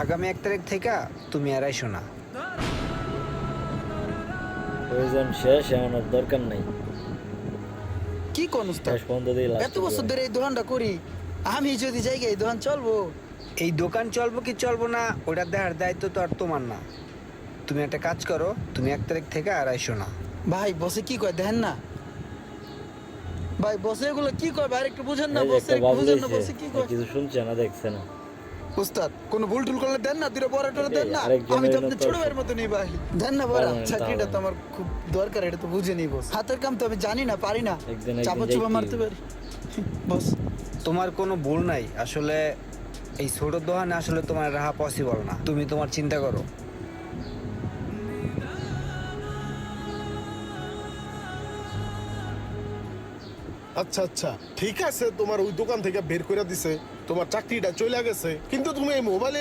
আগামী 1 তারিখ থেকে তুমি আর আইসো না। প্রয়োজন শেষ, এমন আর দরকার নাই। কি কোন উস্তাদ, শেষ পর্যন্ত দিয়ে last এত বছর পর্যন্ত। ধরে এই দোকানটা করি, আমি যদি যাই এই দোকান চলবো? এই দোকান চলবো কি চলবো না ওটা দেখার দায়িত্ব তো আর তোমার না। তুমি একটা কাজ করো, তুমি 1 তারিখ থেকে আর আইসো না। ভাই বসে কি কয় দেখেন না, ভাই বসে এগুলো কি কয় ভাই একটু বুঝেন না, এই যে বসে একটা একটু বাবু বুঝেন না, হইছে, বসে কি কয়? কিছু শুনছে না, দেখছে না। উস্তাদ কোন ভুল টুল করলে দেন না, দুটো বড় টরে দেন না, আরেকজনের আমি তো জন্য আপনার তো ছোট ভাইয়ের মতো নেই ভাই, দেন না বড় পারবেন না, চাকরিটা তো তাহলে। আমার খুব দরকার, এটা তো বুঝে নিই বস, হাতের কাম তো আমি জানি না, পারি না, একদিন চাপা যাইতেই চুপা মারতে হবে। পারি বস। তোমার কোনো ভুল নাই আসলে। এই ছোট দোকানে আসলে তোমার রাহা পসিবল না, তুমি তোমার চিন্তা করো। আচ্ছা আচ্ছা ঠিক আছে, তোমার ওই দোকান থেকে বের করে দিছে, তোমার চাকরিটা চলে গেছে, কিন্তু তুমি এই মোবাইলে